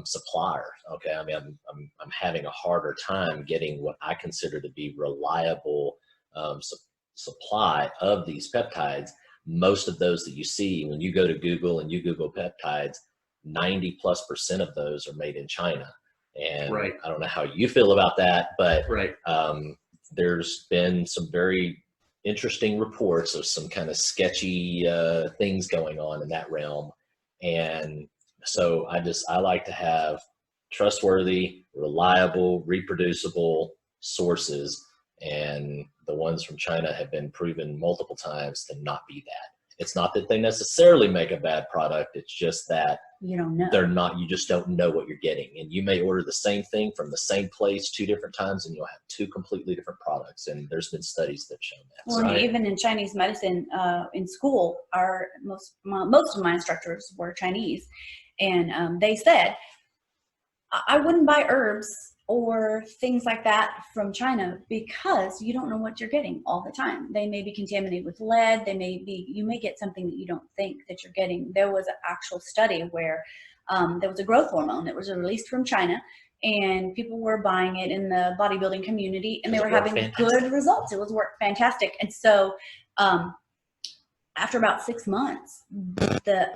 supplier. Okay, I mean, I'm having a harder time getting what I consider to be reliable supply of these peptides. Most of those that you see when you go to Google and you Google peptides, 90+% of those are made in China. And I don't know how you feel about that, but there's been some very interesting reports of some kind of sketchy things going on in that realm. And so I like to have trustworthy, reliable, reproducible sources, and the ones from China have been proven multiple times to not be that. It's not that they necessarily make a bad product. It's just that you don't know. They're not. You just don't know what you're getting, and you may order the same thing from the same place 2 different times, and you'll have 2 completely different products. And there's been studies that show that. Well, even in Chinese medicine, in school, most of my instructors were Chinese, and they said I wouldn't buy herbs or things like that from China because you don't know what you're getting all the time. They may be contaminated with lead. You may get something that you don't think that you're getting. There was an actual study where there was a growth hormone that was released from China, and people were buying it in the bodybuilding community, and they were having good results. It was fantastic. And so after about 6 months,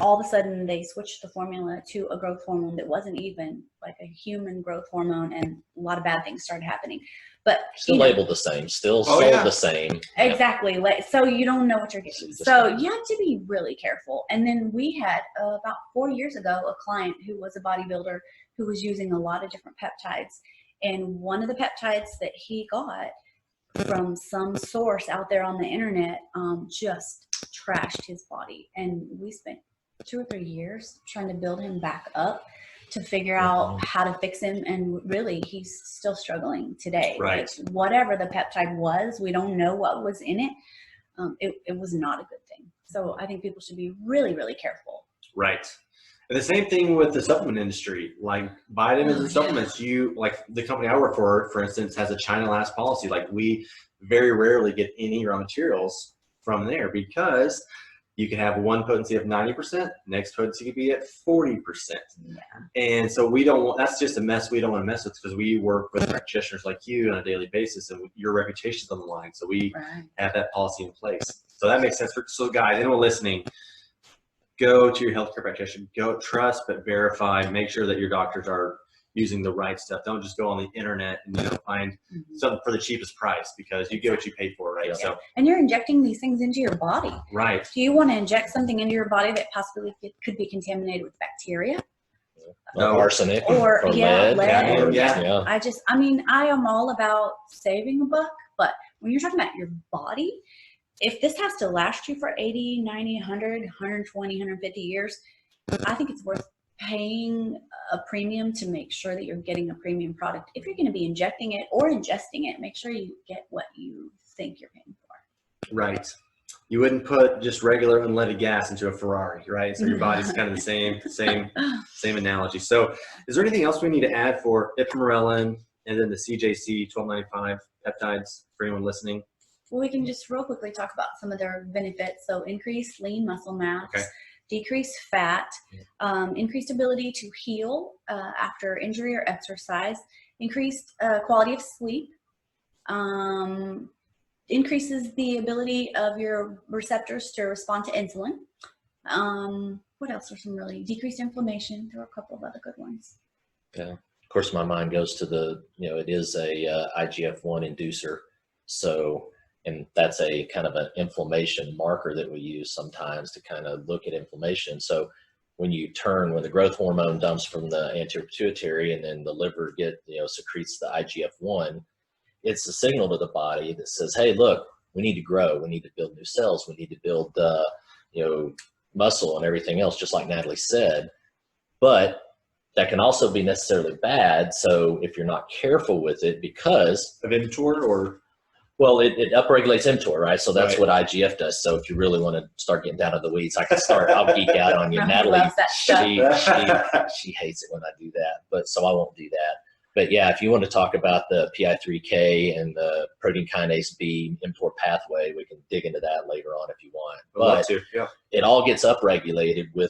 all of a sudden they switched the formula to a growth hormone that wasn't even like a human growth hormone, and a lot of bad things started happening. But still labeled the same, still sold the same. Exactly. So you don't know what you're getting. So you have to be really careful. And then we had about 4 years ago a client who was a bodybuilder who was using a lot of different peptides, and one of the peptides that he got from some source out there on the internet just trashed his body, and we spent 2 or 3 years trying to build him back up to figure out how to fix him, and really he's still struggling today. Like, whatever the peptide was, we don't know what was in it. It was not a good thing. So I think people should be really, really careful. Right. And the same thing with the supplement industry, like vitamins and supplements. Like the company I work for instance, has a China last policy. Like, we very rarely get any raw materials from there because you can have one potency of 90%, next potency could be at 40%. And so that's just a mess we don't want to mess with, because we work with practitioners like you on a daily basis, and your reputation's on the line. So we have that policy in place. So that makes sense. So guys, anyone listening, go to your healthcare practitioner. Go trust, but verify. Make sure that your doctors are using the right stuff. Don't just go on the internet and find something for the cheapest price, because you get what you pay for, right? So, and you're injecting these things into your body. Right. Do you want to inject something into your body that possibly could be contaminated with bacteria? Arsenic or lead. I am all about saving a buck, but when you're talking about your body, if this has to last you for 80, 90, 100, 120, 150 years, I think it's worth paying a premium to make sure that you're getting a premium product. If you're going to be injecting it or ingesting it, make sure you get what you think you're paying for. Right. You wouldn't put just regular unleaded gas into a Ferrari, right? So your body's kind of the same analogy. So is there anything else we need to add for iptamerelin and then the CJC 1295 peptides for anyone listening? Well, we can just real quickly talk about some of their benefits. So increased lean muscle mass, decreased fat, increased ability to heal after injury or exercise, increased quality of sleep, increases the ability of your receptors to respond to insulin. What else are some really decreased inflammation? There are a couple of other good ones. Yeah, of course, my mind goes to it is a IGF-1 inducer. So, and that's a kind of an inflammation marker that we use sometimes to kind of look at inflammation. So when the growth hormone dumps from the anterior pituitary, and then the liver secretes the IGF-1, it's a signal to the body that says, hey, look, we need to grow. We need to build new cells. We need to build, muscle and everything else, just like Natalie said. But that can also be necessarily bad. So if you're not careful with it, because of mTOR, or it upregulates mTOR, right? So that's what IGF does. So if you really want to start getting down to the weeds, I'll geek out on you. Natalie, she hates it when I do that, but so I won't do that. But yeah, if you want to talk about the PI3K and the protein kinase B mTOR pathway, we can dig into that later on if you want. But it all gets upregulated with